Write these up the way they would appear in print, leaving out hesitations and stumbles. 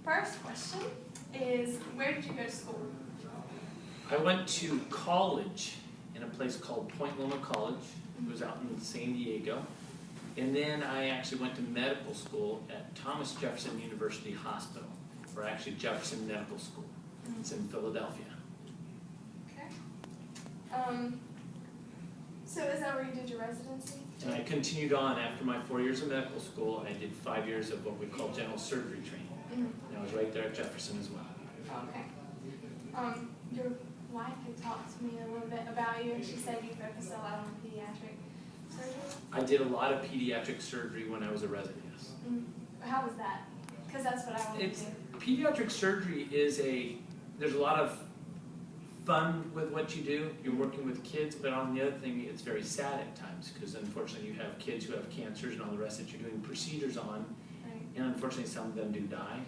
First question is, where did you go to school? I went to college in a place called Point Loma College. It was out in San Diego. And then I actually went to medical school at Thomas Jefferson University Hospital, or actually Jefferson Medical School. It's in Philadelphia. Okay. So is that where you did your residency? And I continued on after my 4 years of medical school. I did 5 years of what we call general surgery training. And I was right there at Jefferson as well. Okay. Your wife had talked to me a little bit about you, and she said you focused a lot on pediatric surgery. I did a lot of pediatric surgery when I was a resident, yes. How was that? Because that's what I wanted to do. Pediatric surgery is there's a lot of fun with what you do. You're working with kids, but on the other thing, it's very sad at times because unfortunately you have kids who have cancers and all the rest that you're doing procedures on, and unfortunately some of them do die.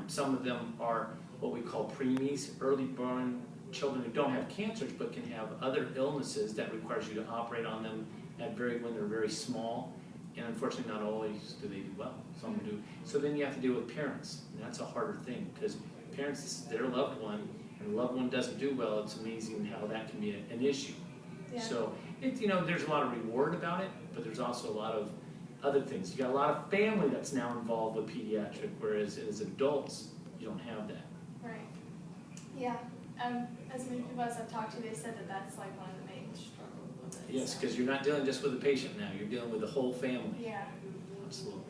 Some of them are what we call preemies, early born children who don't have cancers but can have other illnesses that requires you to operate on them when they're very small, and unfortunately not always do they do well. Some do. So then you have to deal with parents, and that's a harder thing because parents, this is their loved one, and the loved one doesn't do well. It's amazing how that can be an issue. Yeah. So there's a lot of reward about it, but there's also a lot of other things. You got a lot of family that's now involved with pediatric, whereas as adults you don't have that. Right. Yeah. As many people as I've talked to, they said that that's like one of the main struggles with it. Yes, because you're not dealing just with the patient now. You're dealing with the whole family. Yeah. Absolutely.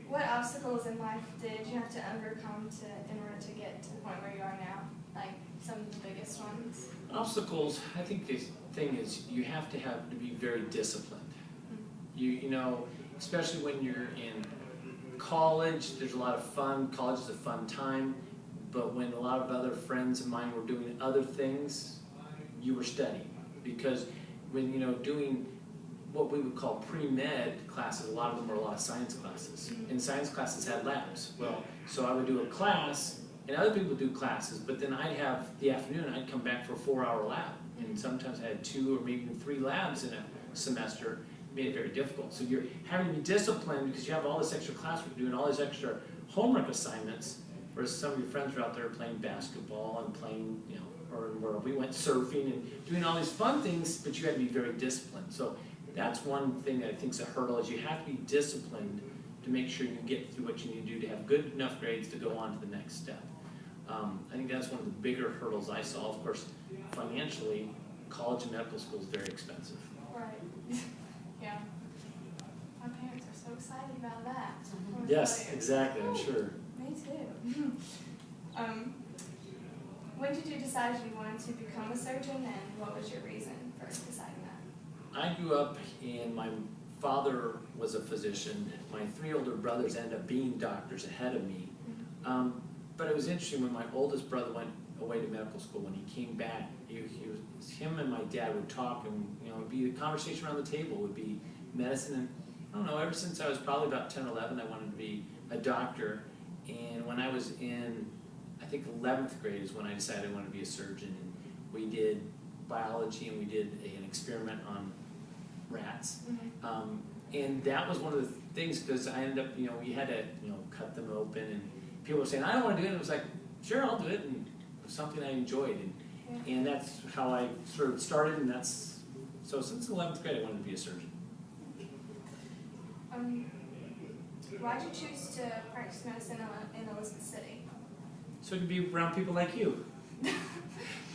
What obstacles in life did you have to overcome in order to get to the point where you are now? Like some of the biggest ones? Obstacles, I think the thing is you have to be very disciplined. You know, especially when you're in college, there's a lot of fun. College is a fun time, but when a lot of other friends of mine were doing other things, you were studying. Because when, doing what we would call pre-med classes, a lot of them were a lot of science classes. And science classes had labs. Well, so I would do a class, and other people would do classes, but then I'd have the afternoon, I'd come back for a 4-hour lab. And sometimes I had 2 or maybe even 3 labs in a semester. It made it very difficult. So you're having to be disciplined because you have all this extra classwork, doing all these extra homework assignments, whereas some of your friends are out there playing basketball and playing, or where we went surfing and doing all these fun things, but you had to be very disciplined. So that's one thing that I think is a hurdle, is you have to be disciplined to make sure you get through what you need to do to have good enough grades to go on to the next step. I think that's one of the bigger hurdles I saw. Of course, financially, college and medical school is very expensive. Right. Yeah. My parents are so excited about that. Yes, exactly, I'm sure. Me too. When did you decide you wanted to become a surgeon, and what was your reason for deciding that? I grew up, and my father was a physician. My 3 older brothers ended up being doctors ahead of me. But it was interesting when my oldest brother went away to medical school. When he came back, him and my dad would talk, and it'd be a conversation around the table would be medicine. And I don't know, ever since I was probably about 10 or 11, I wanted to be a doctor. And when I was in, I think 11th grade is when I decided I wanted to be a surgeon. And we did biology, and we did an experiment on rats. And that was one of the things, because I ended up, we had to, cut them open, and people were saying, I don't want to do it. And it was like, sure, I'll do it. And it was something I enjoyed. And that's how I sort of started, and so since 11th grade, I wanted to be a surgeon. Why did you choose to practice medicine in Elizabeth City? So to be around people like you.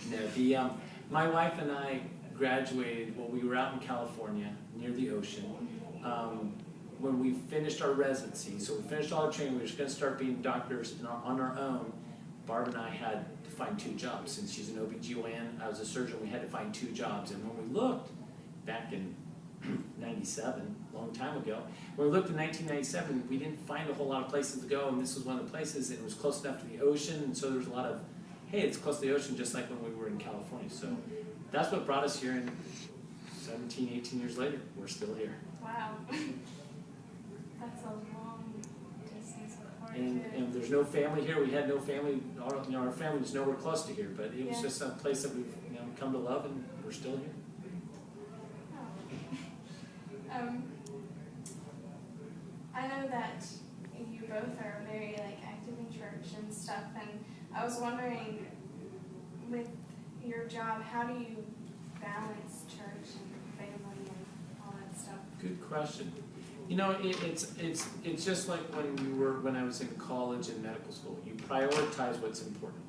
No, my wife and I graduated, we were out in California, near the ocean. When we finished our residency, so we finished all our training, we were just going to start being doctors on our own. Barb and I had to find 2 jobs. Since she's an OBGYN, I was a surgeon, we had to find 2 jobs. And when we looked, back in 97, a long time ago, when we looked in 1997, we didn't find a whole lot of places to go, and this was one of the places, and it was close enough to the ocean, and so there was a lot of, hey, it's close to the ocean, just like when we were in California. So that's what brought us here, and 17, 18 years later, we're still here. Wow. That's a long distance apart. And there's no family here. We had no family. Our family was nowhere close to here, but it was just a place that we've come to love, and we're still here. I know that you both are very like active in church and stuff, and I was wondering, with your job, how do you balance church and family and all that stuff? Good question. You know, it's just like when I was in college and medical school. You prioritize what's important.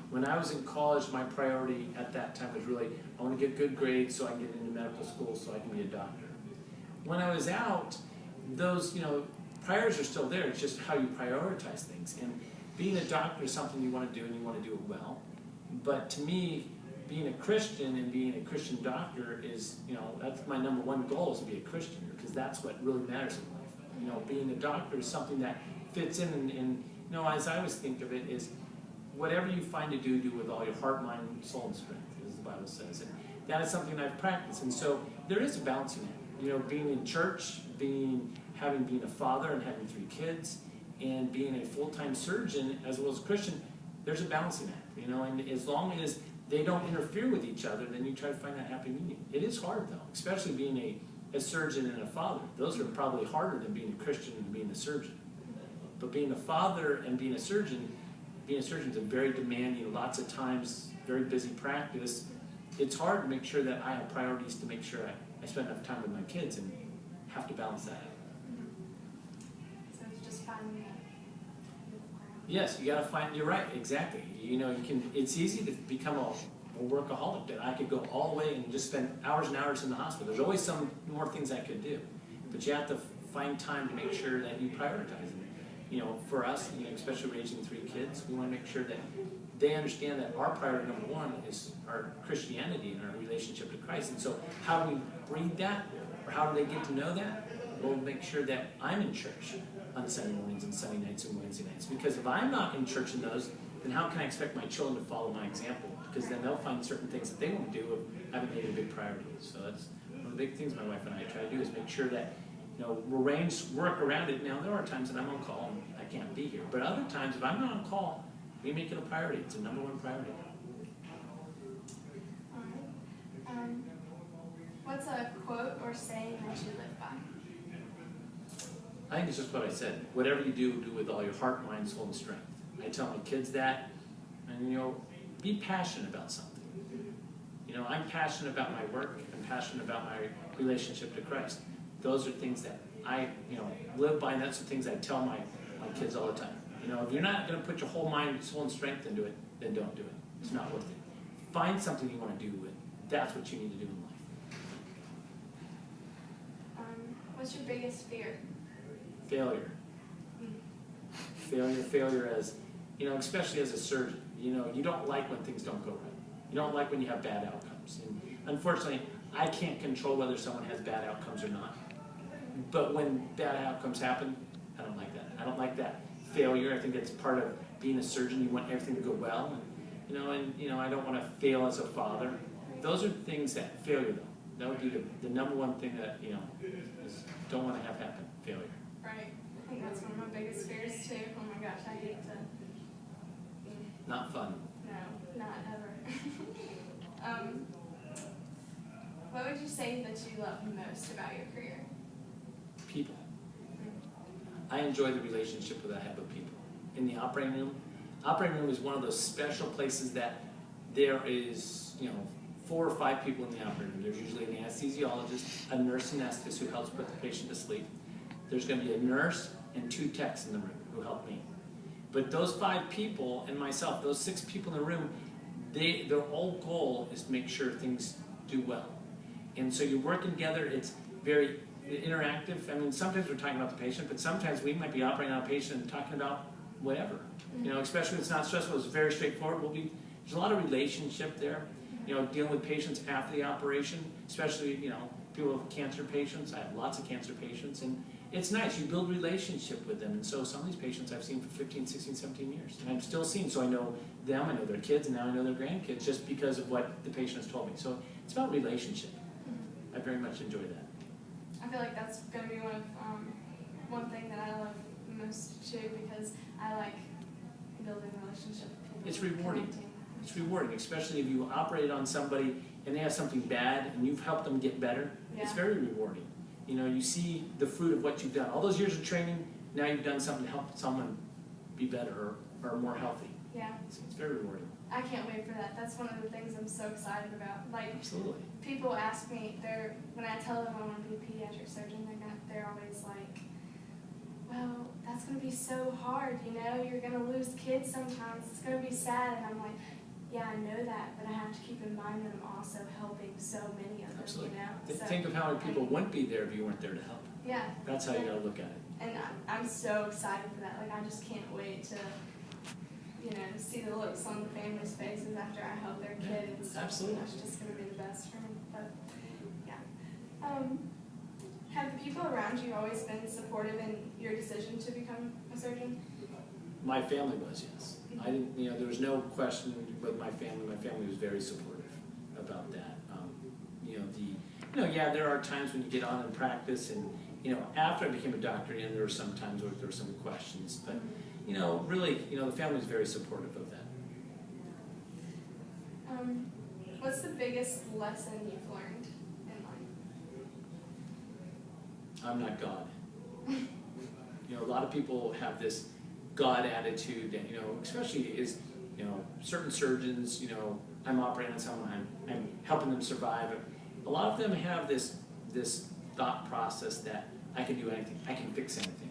When I was in college, my priority at that time was really, I want to get good grades so I can get into medical school so I can be a doctor. When I was out, those, priorities are still there. It's just how you prioritize things. And being a doctor is something you want to do and you want to do it well. But to me, being a Christian and being a Christian doctor is, that's my number one goal, is to be a Christian, because that's what really matters in life. Being a doctor is something that fits in, and as I always think of it, is whatever you find to do with all your heart, mind, soul, and strength, as the Bible says. And that is something I've practiced. And so there is a balancing act. Being in church, being a father and having 3 kids, and being a full-time surgeon as well as a Christian, there's a balancing act. And as long as they don't interfere with each other, then you try to find that happy medium. It is hard, though, especially being a surgeon and a father. Those are probably harder than being a Christian and being a surgeon. But being a father and being a surgeon is a very demanding, lots of times, very busy practice. It's hard to make sure that I have priorities to make sure I spend enough time with my kids, and have to balance that out. So it's just finding that. Yes, you got to find. You're right, exactly. It's easy to become a workaholic. That I could go all the way and just spend hours and hours in the hospital. There's always some more things I could do, but you have to find time to make sure that you prioritize it. For us, especially raising 3 kids, we want to make sure that they understand that our priority number one is our Christianity and our relationship to Christ. And so, how do we breed that, or how do they get to know that? We'll make sure that I'm in church on Sunday mornings and Sunday nights and Wednesday nights. Because if I'm not in church in those, then how can I expect my children to follow my example? Because then they'll find certain things that they want to do if I haven't made it a big priority. So that's one of the big things my wife and I try to do, is make sure that we'll work around it. Now, there are times that I'm on call and I can't be here. But other times, if I'm not on call, we make it a priority. It's a number one priority. All right. What's a quote or saying that you live by? I think it's just what I said. Whatever you do with all your heart, mind, soul, and strength. I tell my kids that, and be passionate about something. I'm passionate about my work. I'm passionate about my relationship to Christ. Those are things that I, live by, and that's the things I tell my kids all the time. If you're not going to put your whole mind, soul, and strength into it, then don't do it. It's not worth it. Find something you want to do with. That's what you need to do in life. What's your biggest fear? Failure. Failure as, especially as a surgeon. You don't like when things don't go right. You don't like when you have bad outcomes. And unfortunately, I can't control whether someone has bad outcomes or not. But when bad outcomes happen, I don't like that. I don't like that failure. I think that's part of being a surgeon. You want everything to go well. And I don't want to fail as a father. Those are things that, failure though, that would be the number one thing that, is don't want to have happen, failure. Right. I think that's one of my biggest fears too. Oh my gosh, I hate to. Not fun. No, not ever. What would you say that you love most about your career? People. I enjoy the relationship that I have with people. In the operating room is one of those special places that there is, 4 or 5 people in the operating room. There's usually an anesthesiologist, a nurse anesthetist who helps put the patient to sleep. There's going to be a nurse and 2 techs in the room who help me. But those 5 people and myself, those 6 people in the room, their whole goal is to make sure things do well. And so you're working together. It's very interactive. Sometimes we're talking about the patient, but sometimes we might be operating on a patient and talking about whatever. Especially if it's not stressful, it's very straightforward. There's a lot of relationship there. Dealing with patients after the operation, especially, people with cancer patients. I have lots of cancer patients, and it's nice. You build relationship with them. And so some of these patients I've seen for 15, 16, 17 years, and I'm still seeing. So I know them, I know their kids, and now I know their grandkids just because of what the patient has told me. So it's about relationship. I very much enjoy that. I feel like that's going to be one thing that I love most too, because I like building relationship with people. It's rewarding. Connecting. It's rewarding, especially if you operate on somebody and they have something bad and you've helped them get better. Yeah. It's very rewarding. You see the fruit of what you've done. All those years of training, now you've done something to help someone be better or more healthy. Yeah. So it's very rewarding. I can't wait for that. That's one of the things I'm so excited about. Like, Absolutely. people ask me, when I tell them I want to be a pediatric surgeon, they're always like, well, that's going to be so hard, you know? You're going to lose kids sometimes. It's going to be sad. And I'm like, yeah, I know that, but I have to keep in mind that I'm also helping so many of them, Absolutely. you know? So, Think of how many people wouldn't be there if you weren't there to help. yeah. That's how you got to look at it. And I'm so excited for that. Like, I just can't wait to, you know, see the looks on the families' faces after I help their kid and stuff. Absolutely. That's just going to be the best for me. But, yeah. Have the people around you always been supportive in your decision to become a surgeon? My family was, yes. I didn't, you know, there was no question with my family. My family was very supportive about that. Yeah, there are times when you get on in practice, and after I became a doctor, there were some times where there were some questions, but really, the family was very supportive of that. What's the biggest lesson you've learned in life? I'm not God. A lot of people have this God attitude that, especially certain surgeons, I'm operating on someone, I'm helping them survive. A lot of them have this thought process that I can do anything, I can fix anything.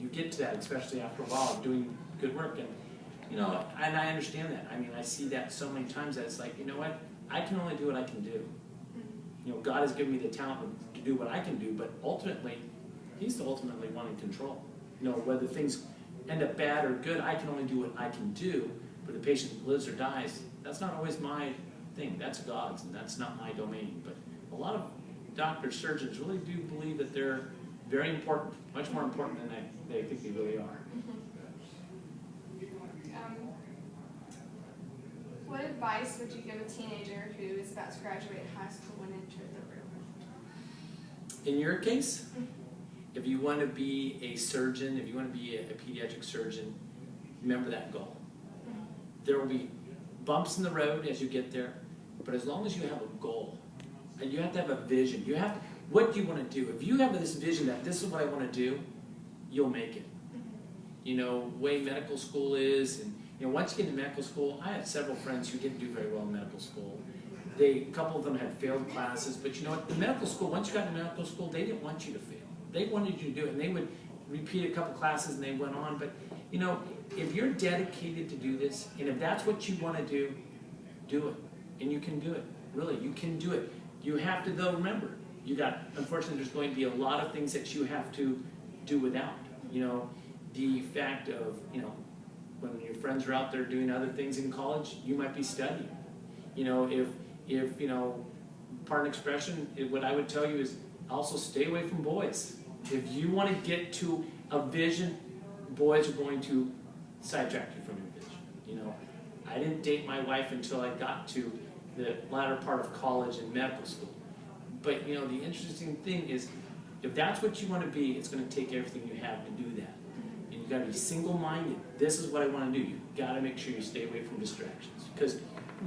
You get to that, especially after a while of doing good work, and and I understand that. I mean, I see that so many times that it's like, you know what, I can only do what I can do. God has given me the talent to do what I can do, but ultimately, He's the ultimately one in control. Whether things end up bad or good, I can only do what I can do, but the patient lives or dies, that's not always my thing. That's God's, and that's not my domain. But a lot of doctors, surgeons really do believe that they're very important, much more important than they think they really are. What advice would you give a teenager who is about to graduate high school and enter the real world? In your case, if you want to be a surgeon, if you want to be a pediatric surgeon, remember that goal. There will be bumps in the road as you get there, but as long as you have a goal, and you have to have a vision, what do you want to do? If you have this vision that this is what I want to do, you'll make it. The way medical school is, and once you get into medical school, I had several friends who didn't do very well in medical school. A couple of them had failed classes, but you know what? The medical school, once you got into medical school, they didn't want you to fail. They wanted you to do it, and they would repeat a couple classes and they went on. But if you're dedicated to do this, and if that's what you want to do it. And you can do it. Really, you can do it. You have to, though, remember, unfortunately, there's going to be a lot of things that you have to do without. The fact of, when your friends are out there doing other things in college, you might be studying. If pardon expression, what I would tell you is also stay away from boys. If you want to get to a vision, boys are going to sidetrack you from your vision. I didn't date my wife until I got to the latter part of college and medical school. But the interesting thing is, if that's what you want to be, it's going to take everything you have to do that. And you got to be single-minded. This is what I want to do. You got to make sure you stay away from distractions. Because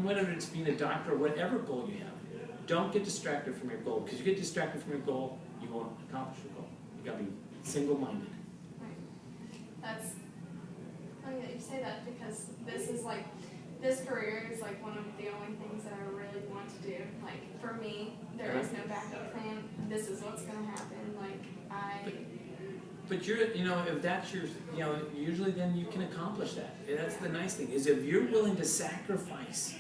whether it's being a doctor or whatever goal you have, don't get distracted from your goal. Because you get distracted from your goal, you won't accomplish your goal. You got to be single-minded. That's funny that you say that, because this career is like one of the only things that I really want to do. Like, for me, there is no backup plan. This is what's going to happen. But you're, if that's your, usually then you can accomplish that. That's the nice thing, is if you're willing to sacrifice,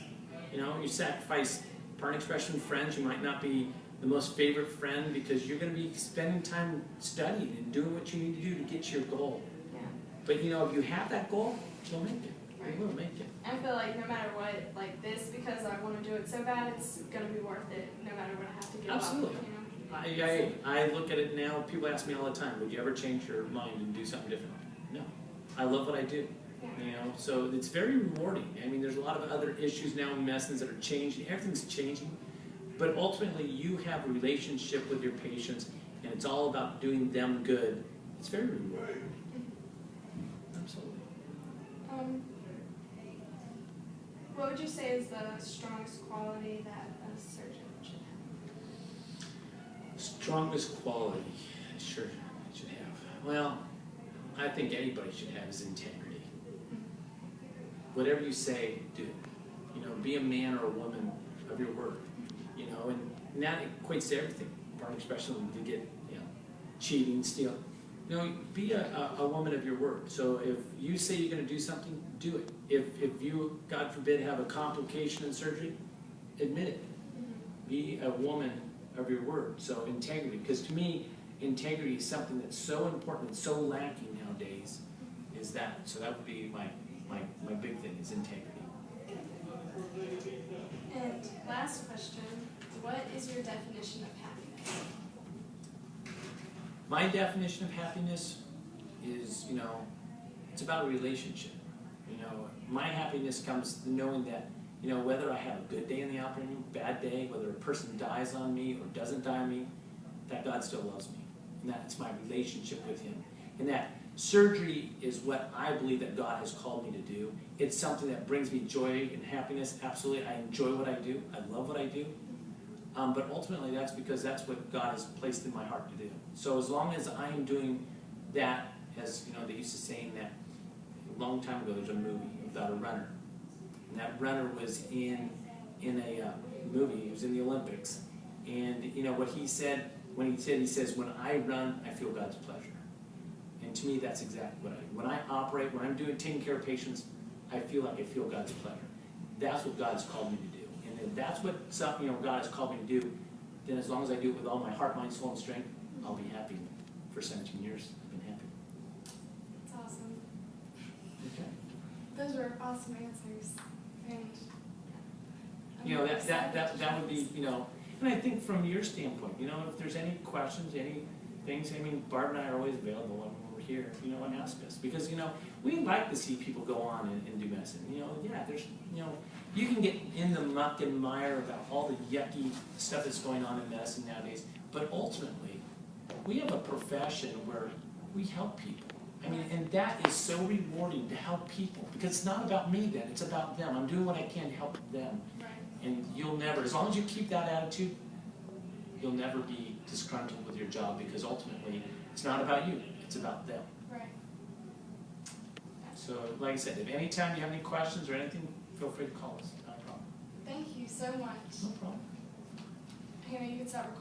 you sacrifice, pardon expression, friends. You might not be the most favorite friend because you're going to be spending time studying and doing what you need to do to get to your goal. Yeah. But, if you have that goal, you'll make it. You will make it. I feel like no matter what, like this, because I want to do it so bad, it's going to be worth it no matter what I have to give Absolutely. up. I look at it now, people ask me all the time, would you ever change your mind and do something different? No. I love what I do. Yeah. So it's very rewarding. I mean, there's a lot of other issues now in medicine that are changing. Everything's changing. But ultimately, you have a relationship with your patients, and it's all about doing them good. It's very rewarding. Absolutely. What would you say is the strongest quality that a surgeon should have? Strongest quality, sure, I should have. Well, I think anybody should have is integrity. Whatever you say, do. You know, be a man or a woman of your word. You know, and that equates to everything. Especially when you get, you know, cheating, stealing. You know, be a woman of your word. So if you say you're going to do something, do it. If you, God forbid, have a complication in surgery, admit it. Be a woman of your word. So integrity, because to me, integrity is something that's so important and so lacking nowadays. Is that? So that would be my big thing is integrity. And last question, what is your definition of happiness? My definition of happiness is, you know, it's about a relationship. You know, my happiness comes to knowing that, you know, whether I have a good day in the operating room, bad day, whether a person dies on me or doesn't die on me, that God still loves me. And that's my relationship with Him. And that surgery is what I believe that God has called me to do. It's something that brings me joy and happiness. Absolutely, I enjoy what I do. I love what I do. But ultimately, that's because that's what God has placed in my heart to do. So as long as I am doing that, as you know, they used to say that a long time ago, there's a movie about a runner. And that runner was in a movie. He was in the Olympics. And you know what he said? He says, when I run, I feel God's pleasure. And to me, that's exactly what I do. When I operate, when I'm taking care of patients, I feel like I feel God's pleasure. That's what God has called me to do. And if that's what God has called me to do, then as long as I do it with all my heart, mind, soul, and strength, I'll be happy. For 17 years, I've been happy. That's awesome. Okay. Those were awesome answers. And You know, that would be, you know, and I think from your standpoint, you know, if there's any questions, any things, I mean, Barb and I are always available when we're here, you know, and ask us. Because, you know, we like to see people go on and do medicine. You know, yeah, there's, you know, you can get in the muck and mire about all the yucky stuff that's going on in medicine nowadays. But ultimately, we have a profession where we help people. I mean, and that is so rewarding to help people. Because it's not about me then, it's about them. I'm doing what I can to help them. right. And you'll never, as long as you keep that attitude, you'll never be disgruntled with your job, because ultimately, it's not about you, it's about them. Right. So, like I said, if anytime you have any questions or anything, feel free to call us. Not a problem. Thank you so much. No problem. Hannah, you can start recording.